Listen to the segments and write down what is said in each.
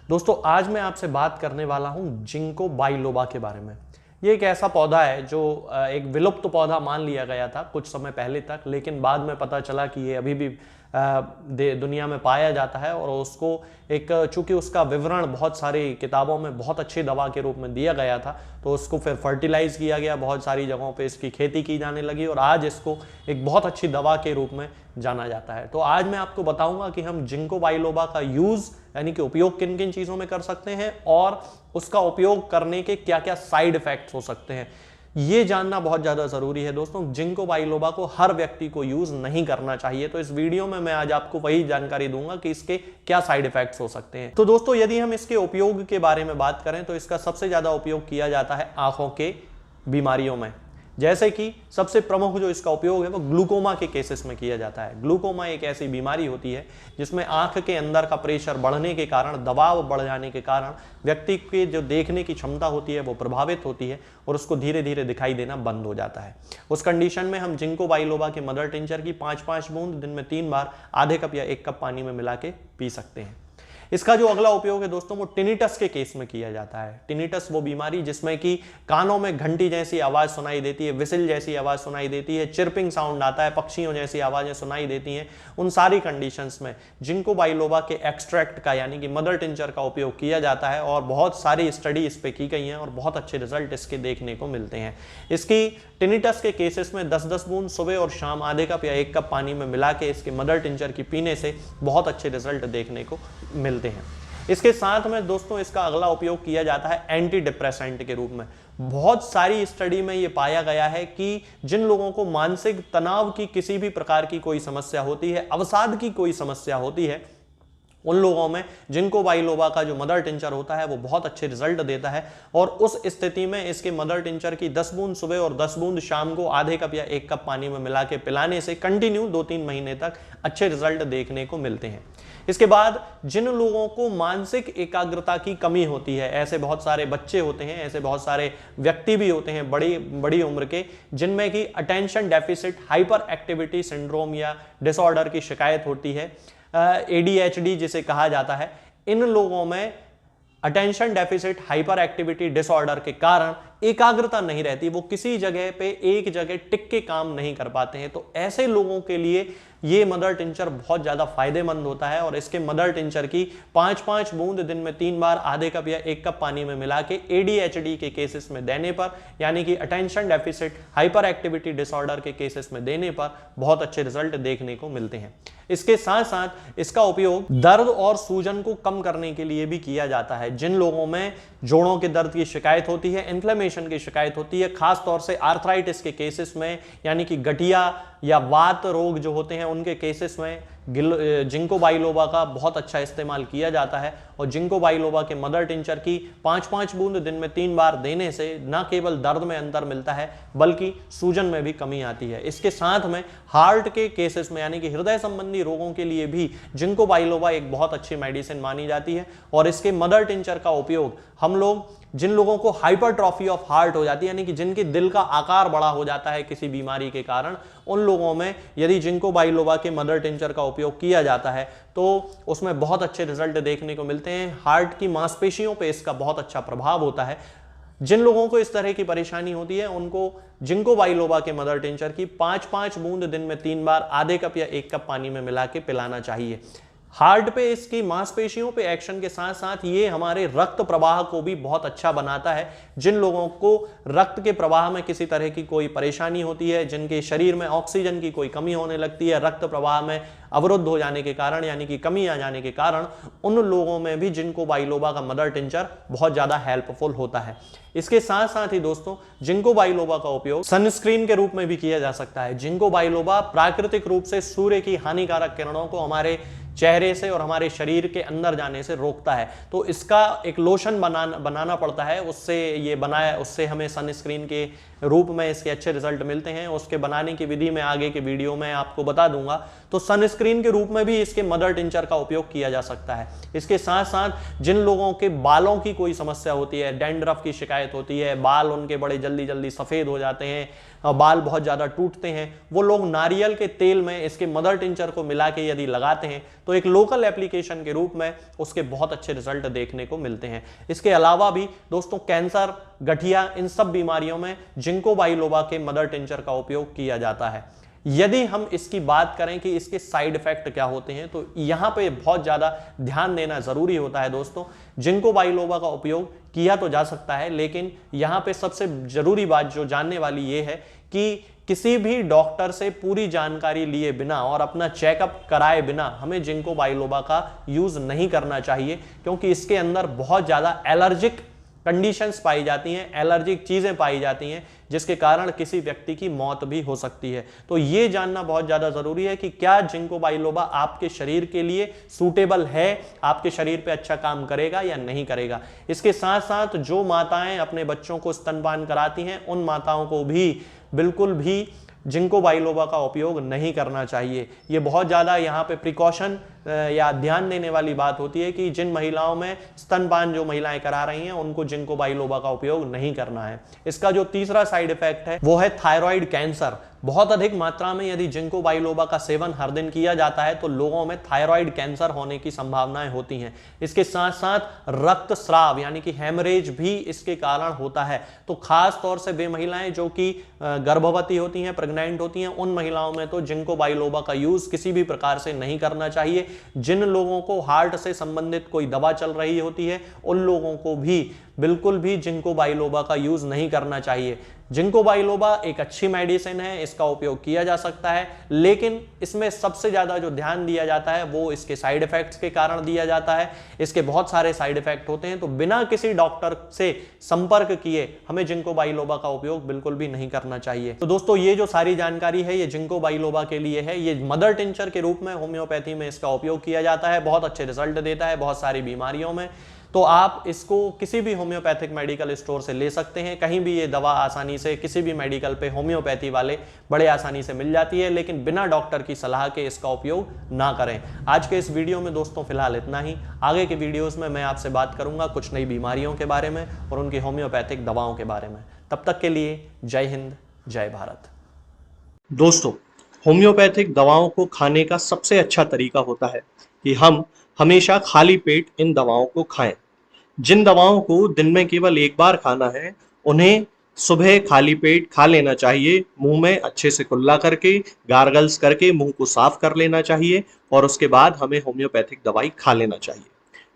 दोस्तों आज मैं आपसे बात करने वाला हूं जिंको बाइलोबा के बारे में। ये एक ऐसा पौधा है जो एक विलुप्त पौधा मान लिया गया था कुछ समय पहले तक, लेकिन बाद में पता चला कि ये अभी भी दुनिया में पाया जाता है और उसको एक चूंकि उसका विवरण बहुत सारी किताबों में बहुत अच्छी दवा के रूप में दिया गया था, तो उसको फिर फर्टिलाइज किया गया, बहुत सारी जगहों पे इसकी खेती की जाने लगी और आज इसको एक बहुत अच्छी दवा के रूप में जाना जाता है। तो आज मैं आपको बताऊंगा कि हम जिंको बाइलोबा का यूज यानी कि उपयोग किन किन चीजों में कर सकते हैं और उसका उपयोग करने के क्या क्या साइड इफेक्ट्स हो सकते हैं। ये जानना बहुत ज्यादा जरूरी है दोस्तों। जिंको बाइलोबा को हर व्यक्ति को यूज नहीं करना चाहिए, तो इस वीडियो में मैं आज आपको वही जानकारी दूंगा कि इसके क्या साइड इफेक्ट्स हो सकते हैं। तो दोस्तों यदि हम इसके उपयोग के बारे में बात करें तो इसका सबसे ज्यादा उपयोग किया जाता है आंखों के बीमारियों में, जैसे कि सबसे प्रमुख जो इसका उपयोग है वो ग्लूकोमा के केसेस में किया जाता है। ग्लूकोमा एक ऐसी बीमारी होती है जिसमें आंख के अंदर का प्रेशर बढ़ने के कारण, दबाव बढ़ जाने के कारण व्यक्ति की जो देखने की क्षमता होती है वो प्रभावित होती है और उसको धीरे धीरे दिखाई देना बंद हो जाता है। उस कंडीशन में हम जिंको बाइलोबा के मदर टिंचर की 5-5 बूंद दिन में 3 बार आधे कप या 1 कप पानी में मिला के पी सकते हैं। इसका जो अगला उपयोग है दोस्तों वो टिनिटस के केस में किया जाता है। टिनिटस वो बीमारी जिसमें कि कानों में घंटी जैसी आवाज सुनाई देती है, विसिल जैसी आवाज सुनाई देती है, चिरपिंग साउंड आता है, पक्षियों जैसी आवाजें सुनाई देती हैं। उन सारी कंडीशंस में जिंको बाइलोबा के एक्सट्रैक्ट का यानी कि मदर टिंचर का उपयोग किया जाता है और बहुत सारी स्टडी इस पे की गई हैं और बहुत अच्छे रिजल्ट इसके देखने को मिलते हैं। इसकी टिनिटस के केसेस में 10-10 बूंद सुबह और शाम आधे कप या 1 कप पानी में मिला के इसके मदर टिंचर की पीने से बहुत अच्छे रिजल्ट देखने को मिलते हैं। इसके साथ में दोस्तों इसका अगला उपयोग किया जाता है एंटी डिप्रेसेंट के रूप में। बहुत सारी स्टडी में यह पाया गया है कि जिन लोगों को मानसिक तनाव की किसी भी प्रकार की कोई समस्या होती है, अवसाद की कोई समस्या होती है, उन लोगों में जिंको बाइलोबा का जो मदर टिंचर होता है वो बहुत अच्छे रिजल्ट देता है और उस स्थिति में इसके मदर टिंचर की 10 बूंद सुबह और 10 बूंद शाम को आधे कप या 1 कप पानी में मिला के पिलाने से कंटिन्यू 2-3 महीने तक अच्छे रिजल्ट देखने को मिलते हैं। इसके बाद जिन लोगों को मानसिक एकाग्रता की कमी होती है, ऐसे बहुत सारे बच्चे होते हैं, ऐसे बहुत सारे व्यक्ति भी होते हैं बड़ी उम्र के, जिनमें कि attention deficit hyper activity syndrome या डिसऑर्डर की शिकायत होती है, ADHD जिसे कहा जाता है। इन लोगों में attention deficit hyper activity disorder के कारण एकाग्रता नहीं रहती, वो किसी जगह पे एक जगह टिक के काम नहीं कर पाते हैं। तो ऐसे लोगों के लिए ये मदर टिंचर बहुत ज्यादा फायदेमंद होता है और इसके मदर टिंचर की 5-5 बूंद दिन में 3 बार आधे कप या 1 कप पानी में मिला के ADHD के केसेस में देने पर यानी कि attention deficit hyper activity disorder के केसेस में देने पर बहुत अच्छे रिजल्ट देखने को मिलते हैं। इसके साथ साथ इसका उपयोग दर्द और सूजन को कम करने के लिए भी किया जाता है। जिन लोगों में जोड़ों के दर्द की शिकायत होती है, इन्फ्लेमेशन की शिकायत होती है, खास तौर से आर्थराइटिस के केसेस में यानी कि गठिया या वात रोग जो होते हैं उनके केसेस में जिंको बाइलोबा का बहुत अच्छा इस्तेमाल किया जाता है और जिंको बाइलोबा के मदर टिंचर की 5-5 बूंद दिन में 3 बार देने से न केवल दर्द में अंतर मिलता है बल्कि सूजन में भी कमी आती है। इसके साथ में हार्ट के केसेस में यानी कि हृदय संबंधी रोगों के लिए भी जिंको बाइलोबा एक बहुत अच्छी मेडिसिन मानी जाती है और इसके मदर टिंचर का उपयोग हम लोग जिन लोगों को हाइपरट्रॉफी ऑफ हार्ट हो जाती है यानी कि जिनके दिल का आकार बड़ा हो जाता है किसी बीमारी के कारण, उन लोगों में यदि जिंको बाइलोबा के मदर टिंचर का उपयोग किया जाता है तो उसमें बहुत अच्छे रिजल्ट देखने को मिलते हैं। हार्ट की मांसपेशियों पे इसका बहुत अच्छा प्रभाव होता है। जिन लोगों को इस तरह की परेशानी होती है उनको जिंको बाइलोबा के मदर टिंचर की 5-5 बूंद दिन में 3 बार आधे कप या 1 कप पानी में मिला के पिलाना चाहिए। हार्ट पे इसकी मांसपेशियों पे एक्शन के साथ साथ ये हमारे रक्त प्रवाह को भी बहुत अच्छा बनाता है। जिन लोगों को रक्त के प्रवाह में किसी तरह की कोई परेशानी होती है, जिनके शरीर में ऑक्सीजन की कोई कमी होने लगती है, रक्त प्रवाह में अवरुद्ध हो जाने के कारण यानी कि कमी आ जाने के कारण, उन लोगों में भी जिंको बाइलोबा का मदर टिंचर बहुत ज्यादा हेल्पफुल होता है। इसके साथ साथ ही दोस्तों जिंको बाइलोबा का उपयोग सनस्क्रीन के रूप में भी किया जा सकता है। जिंको बाइलोबा प्राकृतिक रूप से सूर्य की हानिकारक किरणों को हमारे चेहरे से और हमारे शरीर के अंदर जाने से रोकता है, तो इसका एक लोशन बनाना पड़ता है, उससे हमें सनस्क्रीन के रूप में इसके अच्छे रिजल्ट मिलते हैं। उसके बनाने की विधि में आगे के वीडियो में आपको बता दूंगा। तो सनस्क्रीन के रूप में भी इसके मदर टिंचर का उपयोग किया जा सकता है। इसके साथ साथ जिन लोगों के बालों की कोई समस्या होती है, डैंड्रफ की शिकायत होती है, बाल उनके बड़े जल्दी जल्दी सफेद हो जाते हैं, बाल बहुत ज्यादा टूटते हैं, वो लोग नारियल के तेल में इसके मदर टिंचर को मिला के यदि लगाते हैं तो एक लोकल एप्लीकेशन के रूप में उसके बहुत अच्छे रिजल्ट देखने को मिलते हैं। इसके अलावा भी दोस्तों कैंसर, गठिया, इन सब बीमारियों में जिंको बाइलोबा के मदर टिंचर का उपयोग किया जाता है। यदि हम इसकी बात करें कि इसके साइड इफेक्ट क्या होते हैं, तो यहां पे बहुत ज्यादा ध्यान देना जरूरी होता है दोस्तों। जिंको बाइलोबा का उपयोग किया तो जा सकता है, लेकिन यहां पे सबसे जरूरी बात जो जानने वाली ये है कि किसी भी डॉक्टर से पूरी जानकारी लिए बिना और अपना चेकअप कराए बिना हमें जिंको बाइलोबा का यूज नहीं करना चाहिए, क्योंकि इसके अंदर बहुत ज्यादा एलर्जिक कंडीशंस पाई जाती हैं, एलर्जिक चीजें पाई जाती हैं, जिसके कारण किसी व्यक्ति की मौत भी हो सकती है। तो ये जानना बहुत ज्यादा जरूरी है कि क्या जिंको बाइलोबा आपके शरीर के लिए सूटेबल है, आपके शरीर पे अच्छा काम करेगा या नहीं करेगा। इसके साथ साथ जो माताएं अपने बच्चों को स्तनपान कराती हैं, उन माताओं को भी बिल्कुल भी जिंको बाइलोबा का उपयोग नहीं करना चाहिए। ये बहुत ज़्यादा यहाँ पे प्रिकॉशन या ध्यान देने वाली बात होती है कि जिन महिलाओं में स्तनपान जो महिलाएं करा रही हैं, उनको जिंको बाइलोबा का उपयोग नहीं करना है। इसका जो तीसरा साइड इफेक्ट है वो है थायराइड कैंसर। बहुत अधिक मात्रा में यदि जिंको बाइलोबा का सेवन हर दिन किया जाता है तो लोगों में थायराइड कैंसर होने की संभावनाएं होती हैं। इसके साथ साथ रक्तस्राव यानी कि हेमरेज भी इसके कारण होता है। तो खास तौर से वे महिलाएं जो कि गर्भवती होती हैं, प्रेग्नेंट होती हैं, उन महिलाओं में तो जिंको बाइलोबा का यूज किसी भी प्रकार से नहीं करना चाहिए। जिन लोगों को हार्ट से संबंधित कोई दवा चल रही होती है, उन लोगों को भी बिल्कुल भी जिंको बाइलोबा का यूज नहीं करना चाहिए। जिंको बाइलोबा एक अच्छी मेडिसिन है, इसका उपयोग किया जा सकता है, लेकिन इसमें सबसे ज्यादा जो ध्यान दिया जाता है वो इसके साइड इफेक्ट्स के कारण दिया जाता है। इसके बहुत सारे साइड इफेक्ट होते हैं, तो बिना किसी डॉक्टर से संपर्क किए हमें जिंको बाइलोबा का उपयोग बिल्कुल भी नहीं करना चाहिए। तो दोस्तों ये जो सारी जानकारी है ये जिंको बाइलोबा के लिए है। ये मदर टिंचर के रूप में होम्योपैथी में इसका उपयोग किया जाता है, बहुत अच्छे रिजल्ट देता है बहुत सारी बीमारियों में। तो आप इसको किसी भी होम्योपैथिक मेडिकल स्टोर से ले सकते हैं, कहीं भी ये दवा आसानी से किसी भी मेडिकल पे होम्योपैथी वाले बड़े आसानी से मिल जाती है, लेकिन बिना डॉक्टर की सलाह के इसका उपयोग ना करें। आज के इस वीडियो में दोस्तों फिलहाल इतना ही। आगे के वीडियोस में मैं आपसे बात करूंगा कुछ नई बीमारियों के बारे में और उनकी होम्योपैथिक दवाओं के बारे में। तब तक के लिए जय हिंद, जय भारत। दोस्तों, होम्योपैथिक दवाओं को खाने का सबसे अच्छा तरीका होता है कि हम हमेशा खाली पेट इन दवाओं को खाएं। जिन दवाओं को दिन में केवल एक बार खाना है, उन्हें सुबह खाली पेट खा लेना चाहिए। मुंह में अच्छे से कुल्ला करके, गार्गल्स करके मुंह को साफ कर लेना चाहिए और उसके बाद हमें होम्योपैथिक दवाई खा लेना चाहिए।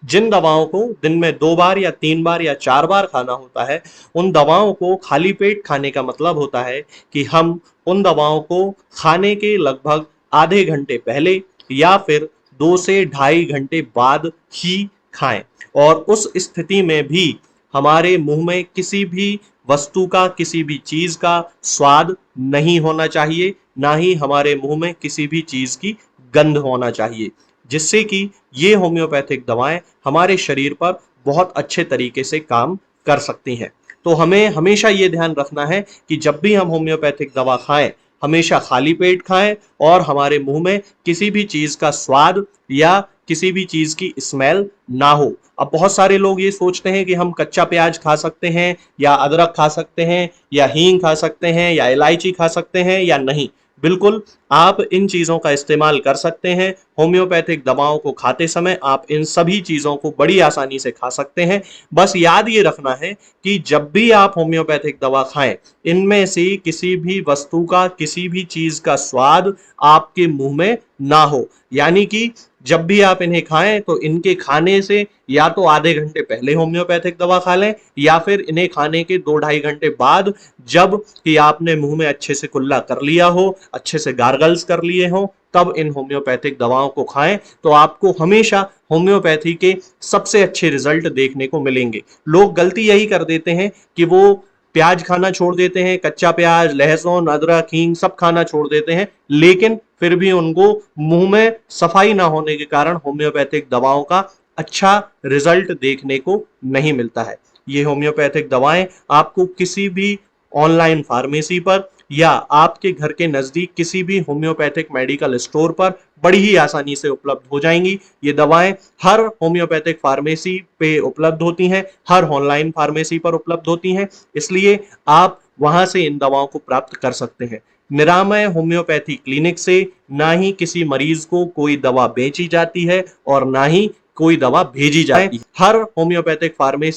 जिन दवाओं को दिन में 2 बार या 3 बार या 4 बार खाना होता है, उन दवाओं को खाली पेट खाने का मतलब होता है कि हम उन दवाओं को खाने के लगभग आधे घंटे पहले या फिर 2 से ढाई घंटे बाद ही खाएं। और उस स्थिति में भी हमारे मुंह में किसी भी वस्तु का, किसी भी चीज का स्वाद नहीं होना चाहिए, ना ही हमारे मुंह में किसी भी चीज की गंध होना चाहिए, जिससे कि ये होम्योपैथिक दवाएं हमारे शरीर पर बहुत अच्छे तरीके से काम कर सकती हैं। तो हमें हमेशा ये ध्यान रखना है कि जब भी हम होम्योपैथिक दवा खाएं, हमेशा खाली पेट खाएं और हमारे मुंह में किसी भी चीज का स्वाद या किसी भी चीज की स्मेल ना हो। अब बहुत सारे लोग ये सोचते हैं कि हम कच्चा प्याज खा सकते हैं या अदरक खा सकते हैं या हींग खा सकते हैं या इलायची खा सकते हैं या नहीं। बिल्कुल, आप इन चीजों का इस्तेमाल कर सकते हैं। होम्योपैथिक दवाओं को खाते समय आप इन सभी चीजों को बड़ी आसानी से खा सकते हैं। बस याद ये रखना है कि जब भी आप होम्योपैथिक दवा खाएं, इनमें से किसी भी वस्तु का, किसी भी चीज का स्वाद आपके मुंह में ना हो। यानी कि जब भी आप इन्हें खाएं तो इनके खाने से या तो आधे घंटे पहले होम्योपैथिक दवा खा लें या फिर इन्हें खाने के 2-2.5 घंटे बाद, जब कि आपने मुंह में अच्छे से कुल्ला कर लिया हो, अच्छे से गार्गल्स कर लिए हो, तब इन होम्योपैथिक दवाओं को खाएं। तो आपको हमेशा होम्योपैथी के सबसे अच्छे रिजल्ट देखने को मिलेंगे। लोग गलती यही कर देते हैं कि वो प्याज खाना छोड़ देते हैं, कच्चा प्याज, लहसुन, अदरक, हींग सब खाना छोड़ देते हैं, लेकिन फिर भी उनको मुंह में सफाई ना होने के कारण होम्योपैथिक दवाओं का अच्छा रिजल्ट देखने को नहीं मिलता है। ये होम्योपैथिक दवाएं आपको किसी भी ऑनलाइन फार्मेसी पर या आपके घर के नजदीक किसी भी होम्योपैथिक मेडिकल स्टोर पर बड़ी ही आसानी से उपलब्ध हो जाएंगी। ये दवाएं हर होम्योपैथिक फार्मेसी पे उपलब्ध होती हैं, हर ऑनलाइन फार्मेसी पर उपलब्ध होती हैं, इसलिए आप वहां से इन दवाओं को प्राप्त कर सकते हैं। निरामय होम्योपैथी क्लिनिक से ना ही किसी मरीज को कोई दवा बेची जाती है और ना ही कोई दवा भेजी जाती है। हर होम्योपैथिक फार्मेसी